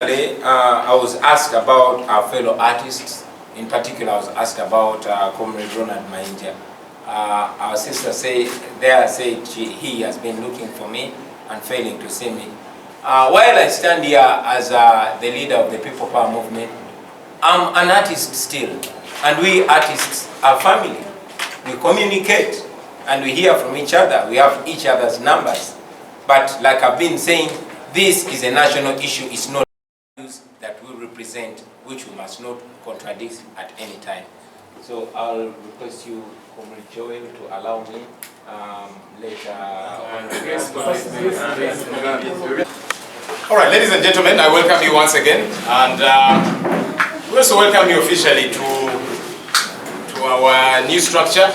I was asked about our fellow artists. In particular, I was asked about Comrade Ronald Mainja. Our sister said he has been looking for me and failing to see me. While I stand here as the leader of the People Power Movement, I'm an artist still, and we artists are family. We communicate and we hear from each other. We have each other's numbers. But like I've been saying, this is a national issue. It's not that we represent, which we must not contradict at any time. So I'll request you, Comrade Joel, to allow me later on. All right, ladies and gentlemen, I welcome you once again, and we also welcome you officially to our new structure.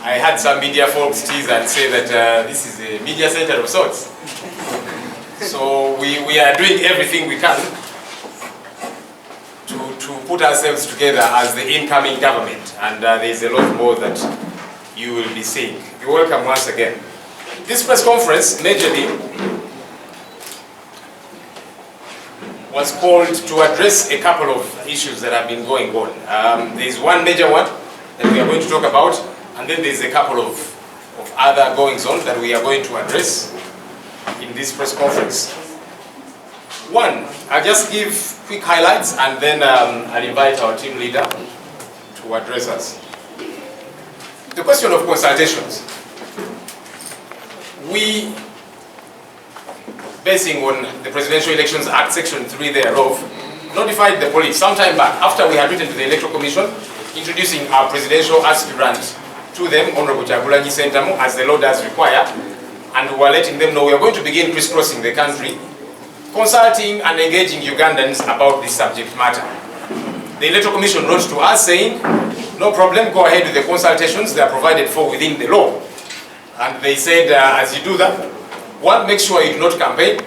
I had some media folks tease and say that this is a media center of sorts. So we are doing everything we can to put ourselves together as the incoming government, and there's a lot more that you will be seeing. You're welcome once again. This press conference, majorly, was called to address a couple of issues that have been going on. There's one major one that we are going to talk about, and then there's a couple of other goings-on that we are going to address in this press conference. One, I'll just give quick highlights, and then I'll invite our team leader to address us. The question of consultations. We, basing on the Presidential Elections Act, Section 3 thereof, notified the police sometime back after we had written to the Electoral Commission, introducing our presidential aspirant to them, Honorable Kyagulanyi Ssentamu, as the law does require, and we were letting them know we are going to begin crisscrossing the country, consulting and engaging Ugandans about this subject matter. The Electoral Commission wrote to us saying, no problem, go ahead with the consultations, they are provided for within the law. And they said, as you do that, one, make sure you do not campaign,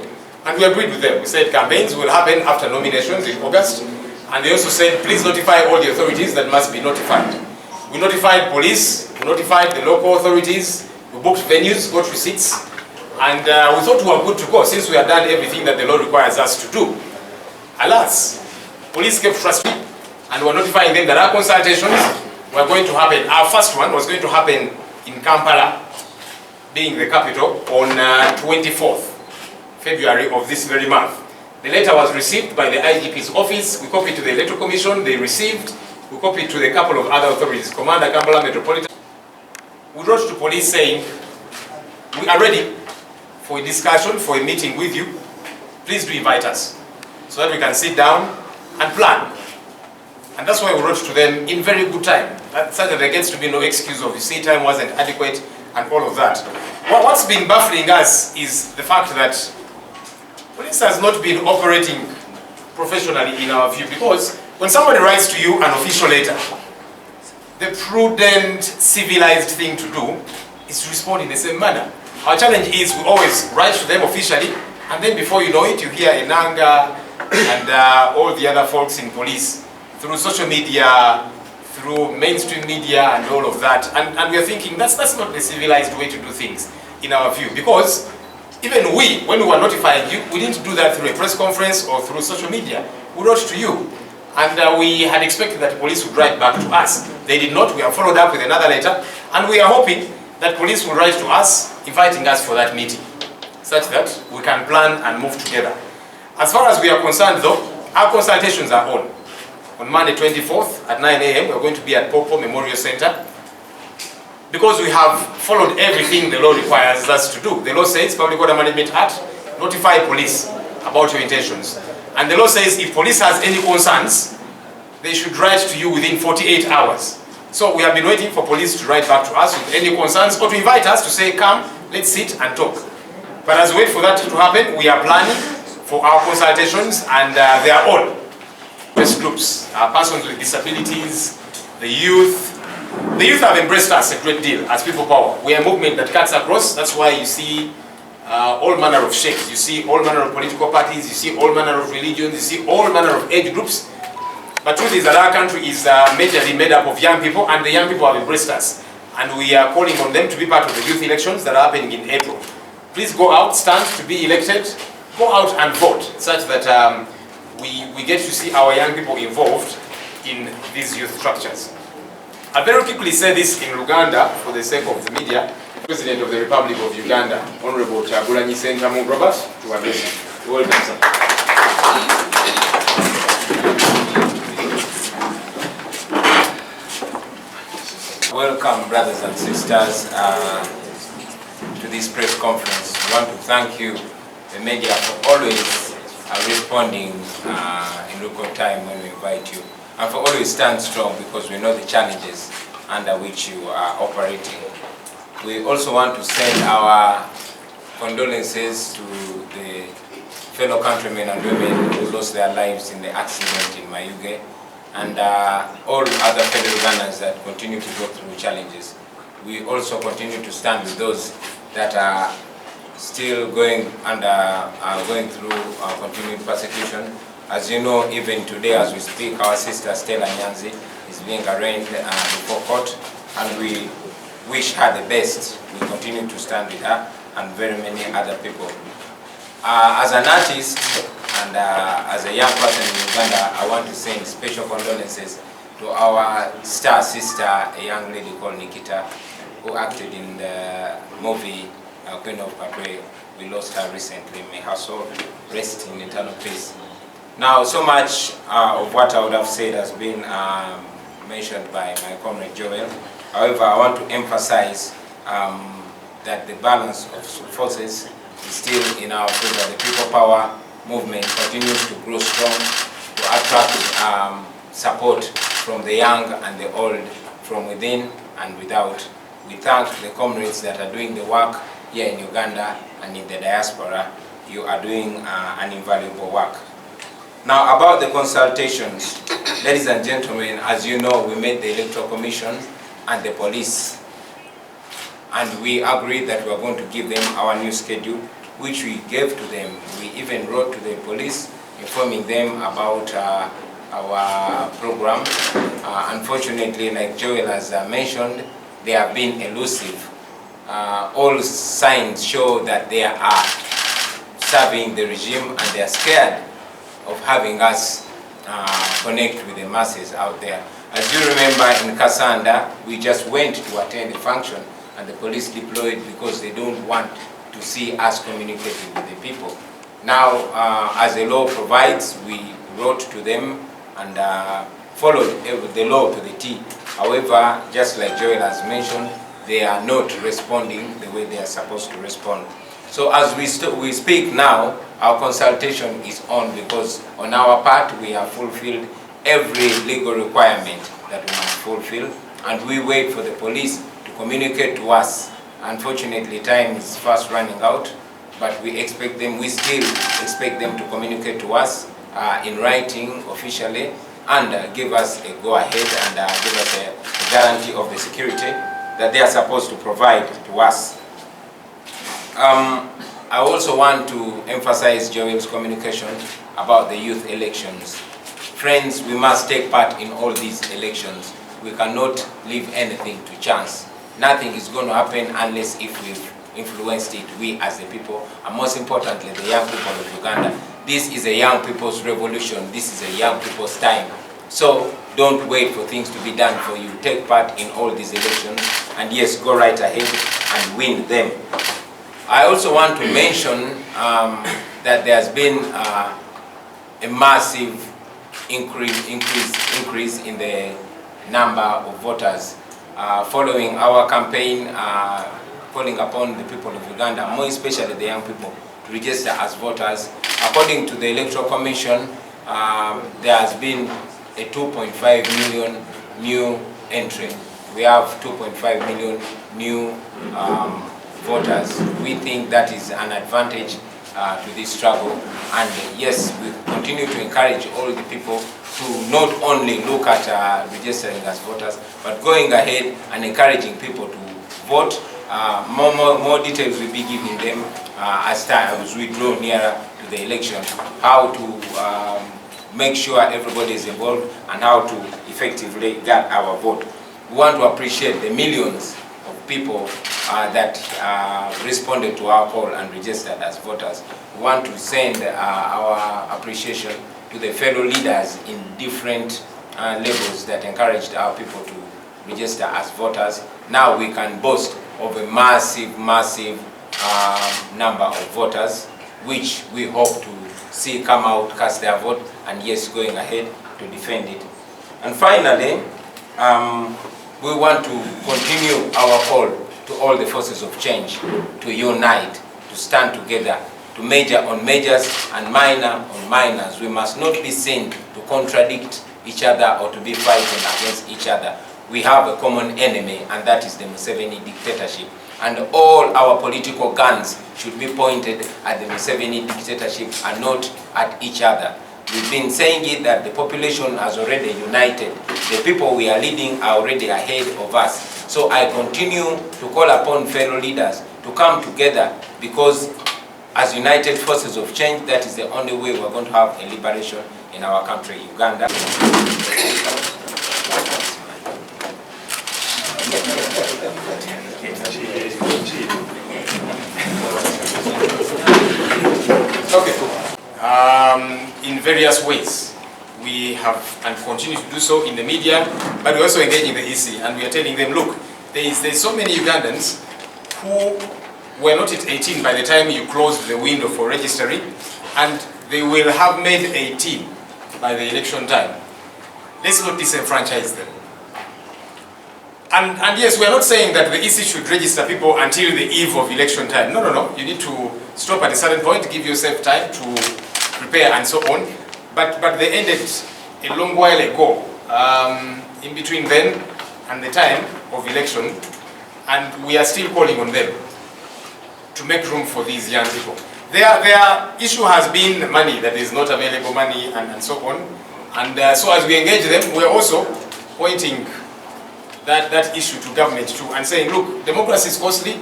and we agreed with them. We said campaigns will happen after nominations in August, and they also said, please notify all the authorities that must be notified. We notified police, we notified the local authorities, we booked venues, got receipts, and we thought we were good to go since we had done everything that the law requires us to do. Alas, police kept frustrated, and we were notifying them that our consultations were going to happen. Our first one was going to happen in Kampala, being the capital, on 24th February of this very month. The letter was received by the IGP's office. We copied to the Electoral Commission, they received. We copied to the couple of other authorities, Commander Kampala Metropolitan. We wrote to police saying, we are ready for a discussion, for a meeting with you. Please do invite us so that we can sit down and plan. And that's why we wrote to them in very good time, such that there gets to be no excuse of, you see, time wasn't adequate and all of that. Well, what's been baffling us is the fact that police has not been operating professionally in our view, because when somebody writes to you an official letter, the prudent, civilized thing to do is to respond in the same manner. Our challenge is we always write to them officially, and then before you know it, you hear Enanga and all the other folks in police through social media, through mainstream media and all of that. And we are thinking that's not the civilized way to do things in our view, because even we, when we were notifying you, we didn't do that through a press conference or through social media. We wrote to you, and we had expected that police would write back to us. They did not. We have followed up with another letter, and we are hoping that police will write to us, inviting us for that meeting, such that we can plan and move together. As far as we are concerned though, our consultations are on. On Monday 24th at 9 a.m. we are going to be at Popo Memorial Center, because we have followed everything the law requires us to do. The law says, Public Order Management Act, notify police about your intentions. And the law says if police has any concerns, they should write to you within 48 hours. So we have been waiting for police to write back to us with any concerns, or to invite us to say, come, let's sit and talk. But as we wait for that to happen, we are planning for our consultations, and they are all press groups, persons with disabilities, the youth. The youth have embraced us a great deal as People Power. We are a movement that cuts across. That's why you see all manner of shapes. You see all manner of political parties. You see all manner of religions. You see all manner of age groups. But truth is that our country is majorly made up of young people, and the young people have embraced us. And we are calling on them to be part of the youth elections that are happening in April. Please go out, stand to be elected, go out and vote, such that we get to see our young people involved in these youth structures. I'll very quickly say this in Luganda for the sake of the media. President of the Republic of Uganda, Honorable Kyagulanyi Ssentamu Robert, to address you. Welcome, sir. Welcome, brothers and sisters, to this press conference. We want to thank you, the media, for always responding in record time when we invite you, and for always stand strong, because we know the challenges under which you are operating. We also want to send our condolences to the fellow countrymen and women who lost their lives in the accident in Mayuge, and all other fellow Ugandans that continue to go through challenges. We also continue to stand with those that are still going through continued persecution. As you know, even today as we speak, our sister Stella Nyanzi is being arraigned before court, and we wish her the best. We continue to stand with her and very many other people. As an artist and as a young person in Uganda, I want to send special condolences to our star sister, a young lady called Nikita, who acted in the movie Queen of Patwe. We lost her recently. May her soul rest in eternal peace. Now, so much of what I would have said has been mentioned by my comrade Joel. However, I want to emphasize that the balance of forces is still in our favor. The people power movement continues to grow strong, to attract support from the young and the old, from within and without. We thank the comrades that are doing the work here in Uganda and in the diaspora. You are doing an invaluable work. Now, about the consultations, ladies and gentlemen, as you know, we met the Electoral Commission and the police, and we agreed that we are going to give them our new schedule, which we gave to them. We even wrote to the police informing them about our program. Unfortunately, like Joel has mentioned, they have been elusive. All signs show that they are serving the regime, and they are scared of having us connect with the masses out there. As you remember, in Kasanda, we just went to attend a function and the police deployed because they don't want to see us communicating with the people. Now, as the law provides, we wrote to them and followed the law to the T. However, just like Joel has mentioned, they are not responding the way they are supposed to respond. So as we speak now, our consultation is on, because on our part we have fulfilled every legal requirement that we must fulfill, and we wait for the police to communicate to us. Unfortunately, time is fast running out, but we still expect them to communicate to us in writing officially, and give us a go-ahead and give us a guarantee of the security that they are supposed to provide to us. I also want to emphasize Joel's communication about the youth elections. Friends, we must take part in all these elections. We cannot leave anything to chance. Nothing is going to happen unless if we've influenced it, we as the people, and most importantly, the young people of Uganda. This is a young people's revolution. This is a young people's time. So don't wait for things to be done for you. Take part in all these elections, and yes, go right ahead and win them. I also want to mention that there has been a massive increase in the number of voters following our campaign calling upon the people of Uganda, more especially the young people, to register as voters. According to the Electoral Commission, there has been a 2.5 million new entry. We have 2.5 million new voters. We think that is an advantage to this struggle, and yes, we continue to encourage all the people to not only look at registering as voters, but going ahead and encouraging people to vote. More details will be given them as we draw nearer to the election, how to make sure everybody is involved and how to effectively get our vote. We want to appreciate the millions of people that responded to our call and registered as voters. We want to send our appreciation to the fellow leaders in different levels that encouraged our people to register as voters. Now we can boast of a massive number of voters, which we hope to see come out, cast their vote, and yes, going ahead to defend it. And finally, we want to continue our call to all the forces of change to unite, to stand together, to major on majors and minor on minors. We must not be seen to contradict each other or to be fighting against each other. We have a common enemy, and that is the Museveni dictatorship. And all our political guns should be pointed at the Museveni dictatorship and not at each other. We've been saying it that the population has already united. The people we are leading are already ahead of us. So I continue to call upon fellow leaders to come together, because as united forces of change, that is the only way we're going to have a liberation in our country, Uganda. Okay. In various ways, we have and continue to do so in the media, but we also engage in the EC, and we are telling them, look, there's so many Ugandans who were not at 18 by the time you closed the window for registering, and they will have made 18 by the election time. Let's not disenfranchise them. And yes, we are not saying that the EC should register people until the eve of election time. No. You need to stop at a certain point, give yourself time to prepare and so on. But they ended a long while ago, in between then and the time of election, and we are still calling on them to make room for these young people. Their issue has been money, that is not available money and so on. And so as we engage them, we are also pointing that issue to government too, and saying, look, democracy is costly,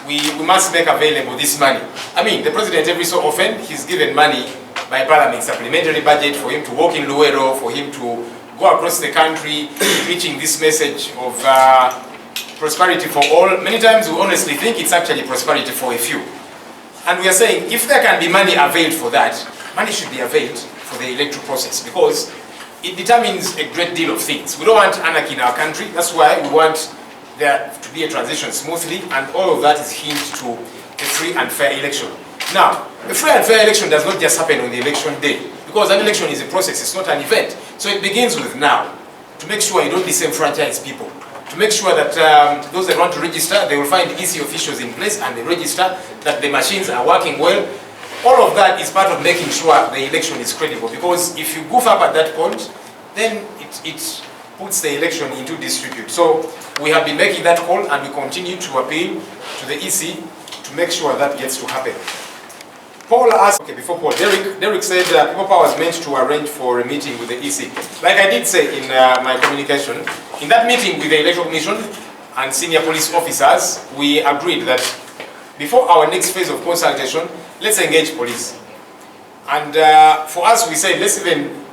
we must make available this money. I mean, the president every so often, he's given money by parliament, supplementary budget for him to walk in Luero, for him to go across the country, preaching this message of prosperity for all. Many times we honestly think it's actually prosperity for a few. And we are saying, if there can be money availed for that, money should be availed for the electoral process, because it determines a great deal of things. We don't want anarchy in our country. That's why we want there to be a transition smoothly, and all of that is hinged to a free and fair election. Now, a free and fair election does not just happen on the election day, because an election is a process, it's not an event. So it begins with now, to make sure you don't disenfranchise people, to make sure that those that want to register, they will find EC officials in place and they register, that the machines are working well. All of that is part of making sure the election is credible, because if you goof up at that point, then it puts the election into disrepute. So we have been making that call, and we continue to appeal to the EC to make sure that gets to happen. Paul asked, okay, before Paul, Derek said People Power was meant to arrange for a meeting with the EC. Like I did say in my communication, in that meeting with the Electoral Commission and senior police officers, we agreed that before our next phase of consultation, let's engage police. And for us, we said, let's even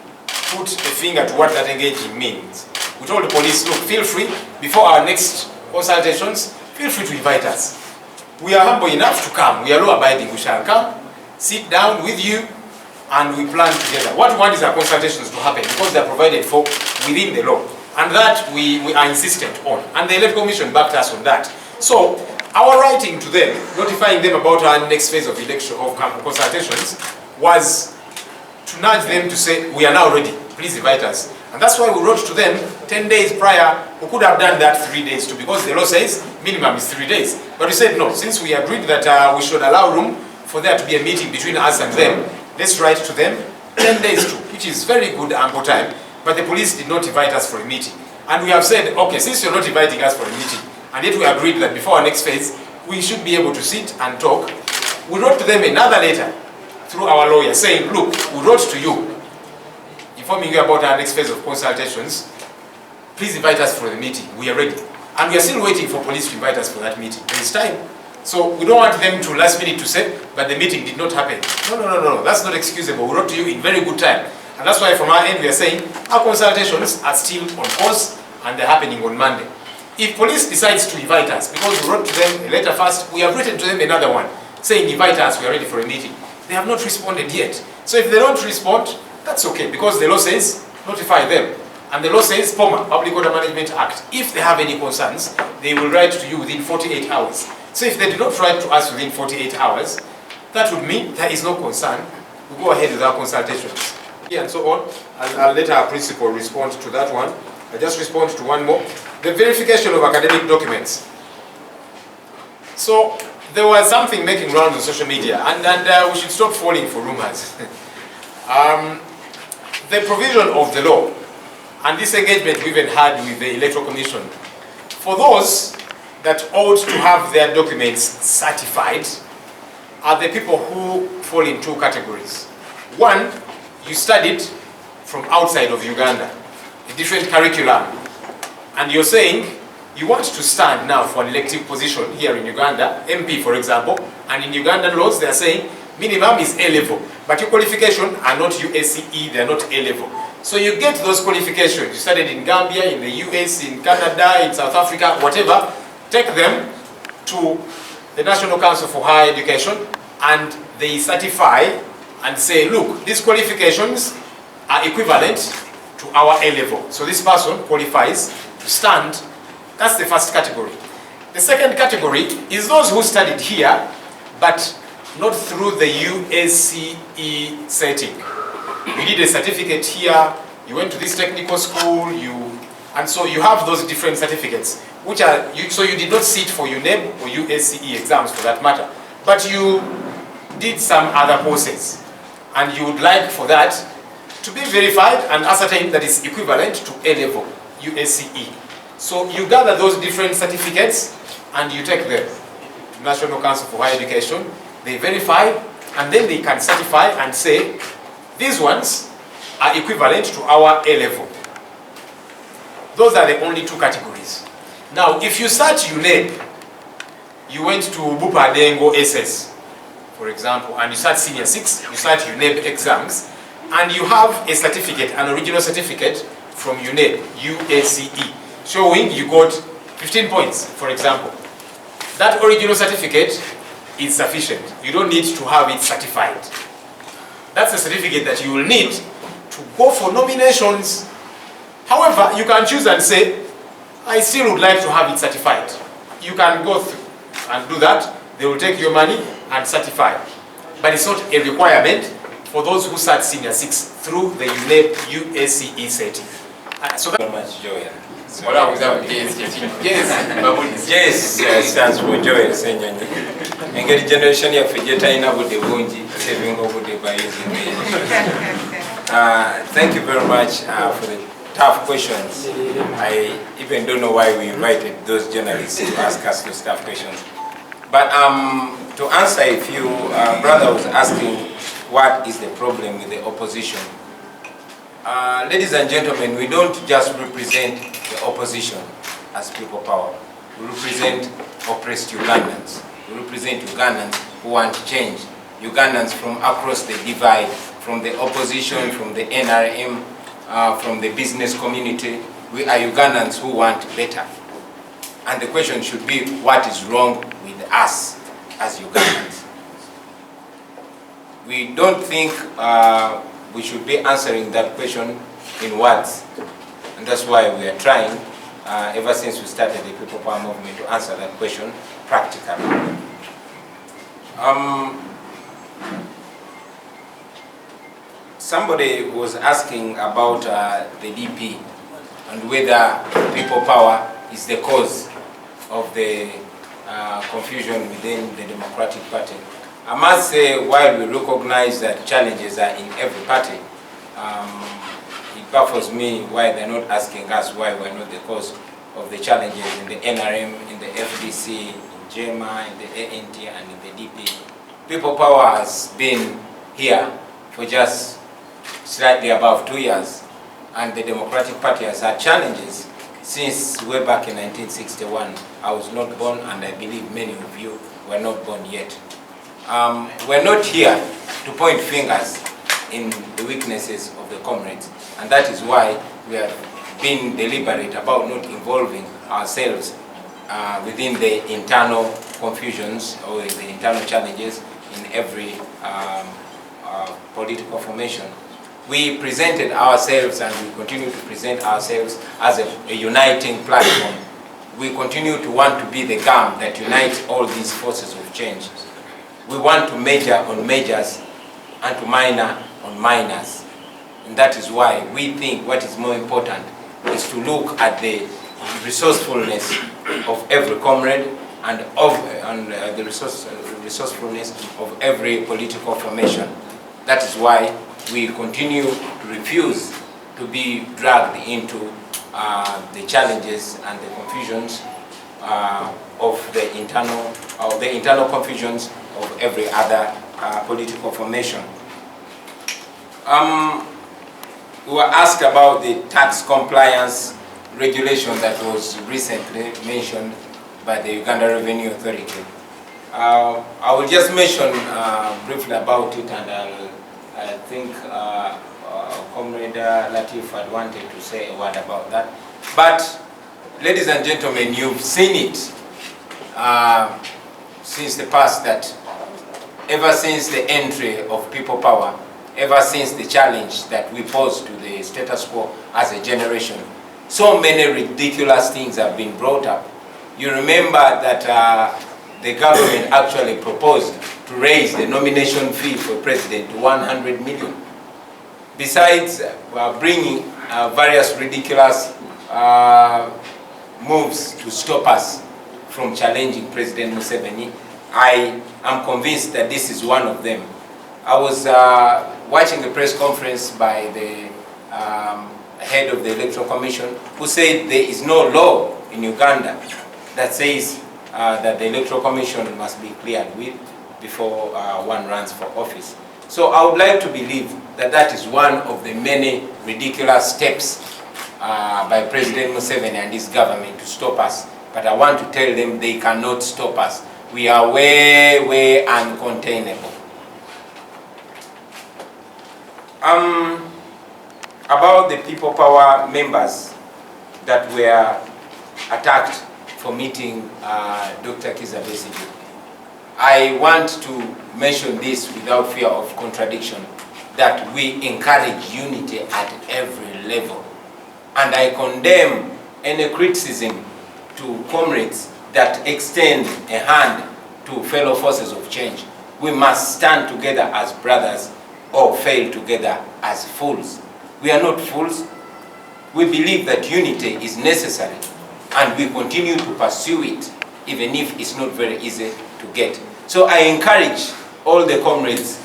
put a finger to what that engaging means. We told the police, look, feel free, before our next consultations, feel free to invite us. We are humble enough to come. We are law-abiding. We shall come, sit down with you, and we plan together. What we want is our consultations to happen, because they are provided for within the law. And that we are insistent on. And the Electoral Commission backed us on that. So, our writing to them, notifying them about our next phase of election of consultations, was to nudge them to say, we are now ready, please invite us. And that's why we wrote to them 10 days prior. We could have done that 3 days too, because the law says minimum is 3 days. But we said no, since we agreed that we should allow room for there to be a meeting between us and them, let's write to them 10 days too, which is very good, ample time. But the police did not invite us for a meeting. And we have said, okay, since you're not inviting us for a meeting, and yet we agreed that before our next phase, we should be able to sit and talk. We wrote to them another letter through our lawyer saying, look, we wrote to you, informing you about our next phase of consultations. Please invite us for the meeting. We are ready. And we are still waiting for police to invite us for that meeting. There is time. So we don't want them to last minute to say, but the meeting did not happen. No. That's not excusable. We wrote to you in very good time. And that's why from our end we are saying our consultations are still on course and they're happening on Monday. If police decides to invite us, because we wrote to them a letter first, we have written to them another one saying invite us, we are ready for a meeting. They have not responded yet. So if they don't respond, that's okay, because the law says notify them. And the law says, POMA, Public Order Management Act, if they have any concerns, they will write to you within 48 hours. So if they do not write to us within 48 hours, that would mean there is no concern. We go ahead with our consultations. And so on. I'll let our principal respond to that one. I'll just respond to one more. The verification of academic documents. So there was something making rounds on social media, and we should stop falling for rumors. The provision of the law, and this engagement we even had with the Electoral Commission, for those that ought to have their documents certified are the people who fall in two categories. One, you studied from outside of Uganda, a different curriculum, and you're saying you want to stand now for an elective position here in Uganda, MP for example, and in Ugandan laws they are saying minimum is A-level, but your qualifications are not USCE, they are not A-level. So you get those qualifications, you studied in Gambia, in the US, in Canada, in South Africa, whatever, take them to the National Council for Higher Education and they certify and say, look, these qualifications are equivalent to our A-level. So this person qualifies to stand. That's the first category. The second category is those who studied here, but not through the USCE setting. You did a certificate here, you went to this technical school, and so you have those different certificates, which are, so you did not sit for UNEB or USCE exams for that matter, but you did some other courses, and you would like for that to be verified and ascertained that it's equivalent to A-level, USCE. So you gather those different certificates and you take them to National Council for Higher Education, they verify, and then they can certify and say, these ones are equivalent to our A-level. Those are the only two categories. Now, if you start UNEB, you went to Bupadengo SS, for example, and you start Senior 6, you start UNEB exams, and you have a certificate, an original certificate from UNEB, USCE, showing you got 15 points, for example. That original certificate is sufficient. You don't need to have it certified. That's a certificate that you will need to go for nominations. However, you can choose and say, I still would like to have it certified. You can go through and do that. They will take your money and certify. But it's not a requirement for those who start Senior 6 through the UNEB USCE setting. So Very much, Joel. Yes, stands for Joel Senyonyi. Engeri generation yaffe gye talina budde bungi saving obudde by using the thank you very much for the tough questions. I even don't know why we invited those journalists to ask us those tough questions. But to answer, if you brother was asking what is the problem with the opposition, ladies and gentlemen, we don't just represent the opposition as people power. We represent oppressed Ugandans. We represent Ugandans who want change. Ugandans from across the divide, from the opposition, from the NRM, from the business community. We are Ugandans who want better. And the question should be, what is wrong with us as Ugandans? We don't think we should be answering that question in words. And that's why we are trying, ever since we started the People Power Movement, to answer that question practically. Somebody was asking about the DP and whether People Power is the cause of the confusion within the Democratic Party. I must say, while we recognize that challenges are in every party, it baffles me why they're not asking us why we're not the cause of the challenges in the NRM, in the FDC, in JEMA, in the ANT, and in the DP. People Power has been here for just slightly above 2 years, and the Democratic Party has had challenges since way back in 1961. I was not born, and I believe many of you were not born yet. We're not here to point fingers in the weaknesses of the comrades, and that is why we have been deliberate about not involving ourselves within the internal confusions or the internal challenges in every political formation. we presented ourselves and we continue to present ourselves as a uniting platform. We continue to want to be the gum that unites all these forces of change. We want to major on majors and to minor on minors. And that is why we think what is more important is to look at the resourcefulness of every comrade and the resourcefulness of every political formation. That is why we continue to refuse to be dragged into the challenges and the confusions of the internal confusions of every other political formation. We were asked about the tax compliance regulation that was recently mentioned by the Uganda Revenue Authority. I will just mention briefly about it, and I think Comrade Latif had wanted to say a word about that. But, ladies and gentlemen, you've seen it since the past that ever since the entry of people power, ever since the challenge that we posed to the status quo as a generation, so many ridiculous things have been brought up. You remember that the government actually proposed to raise the nomination fee for president to 100 million. Besides bringing various ridiculous moves to stop us from challenging President Museveni, I am convinced that this is one of them. I was watching a press conference by the head of the Electoral Commission, who said there is no law in Uganda that says that the Electoral Commission must be cleared with before one runs for office. So I would like to believe that that is one of the many ridiculous steps by President Museveni and his government to stop us. But I want to tell them they cannot stop us. We are way, way uncontainable. About the People Power members that were attacked for meeting Dr. Kizza Besigye, I want to mention this without fear of contradiction, that we encourage unity at every level. And I condemn any criticism to comrades that extend a hand to fellow forces of change. We must stand together as brothers or fail together as fools. We are not fools. We believe that unity is necessary and we continue to pursue it, even if it's not very easy to get. So I encourage all the comrades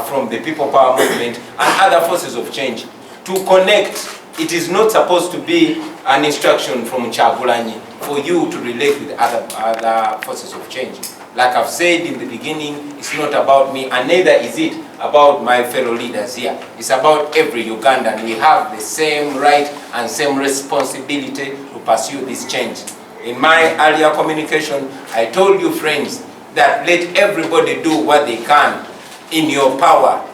from the People Power movement and other forces of change to connect. It is not supposed to be an instruction from Kyagulanyi for you to relate with other forces of change. Like I've said in the beginning, it's not about me, and neither is it about my fellow leaders here. It's about every Ugandan. We have the same right and same responsibility to pursue this change. In my earlier communication, I told you, friends, that let everybody do what they can in your power.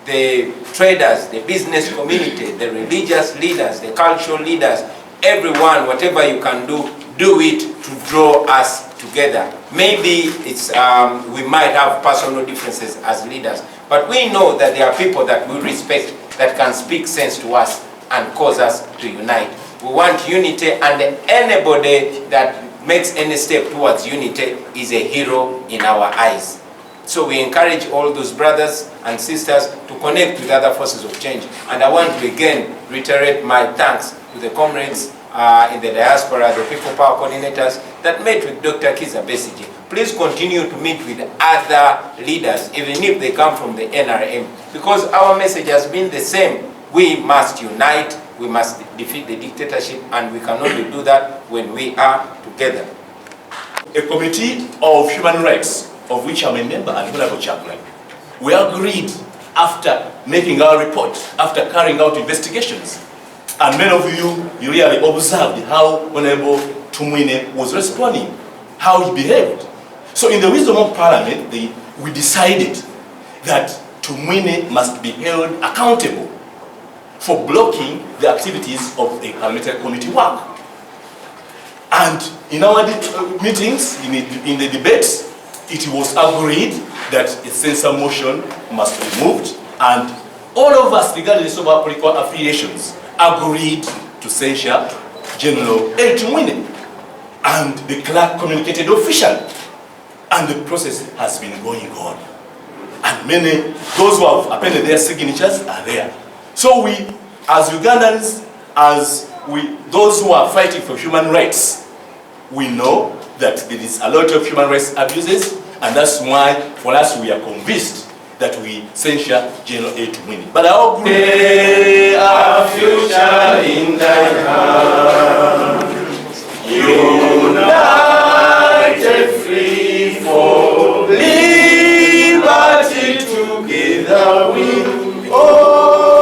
The traders, the business community, the religious leaders, the cultural leaders, everyone, whatever you can do it to draw us together. Maybe it's we might have personal differences as leaders, but we know that there are people that we respect that can speak sense to us and cause us to unite. We want unity, and anybody that makes any step towards unity is a hero in our eyes. So we encourage all those brothers and sisters to connect with other forces of change. And I want to again reiterate my thanks to the comrades in the diaspora, the People Power coordinators that met with Dr. Kizza Besigye. Please continue to meet with other leaders, even if they come from the NRM, because our message has been the same. We must unite, we must defeat the dictatorship, and we can only do that when we are together. A committee of human rights, of which I'm a member and Honorable Chaplain, we agreed after making our report, after carrying out investigations, and many of you really observed how Honorable Tumwine was responding, how he behaved. So in the wisdom of Parliament, we decided that Tumwine must be held accountable for blocking the activities of the parliamentary committee work. And in our meetings, in the debates, it was agreed that a censure motion must be moved and all of us, regardless of our political affiliations, agreed to censure General Electoral. And the clerk communicated officially. And the process has been going on. And many, those who have appended their signatures are there. So we, as Ugandans, those who are fighting for human rights, we know that there is a lot of human rights abuses, and that's why, for us, we are convinced that we censure General Electoral. But our group, our future in thy hands, united, free for liberty, together we always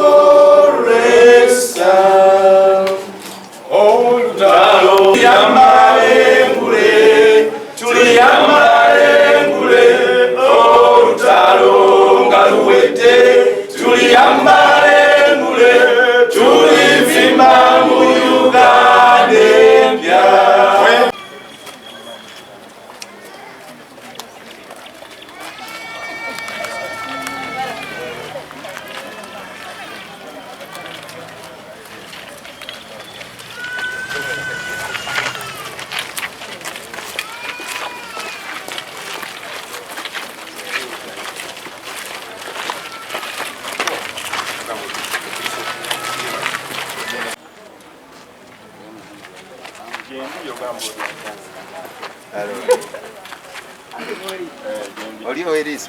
stand. Oh, Oli where is?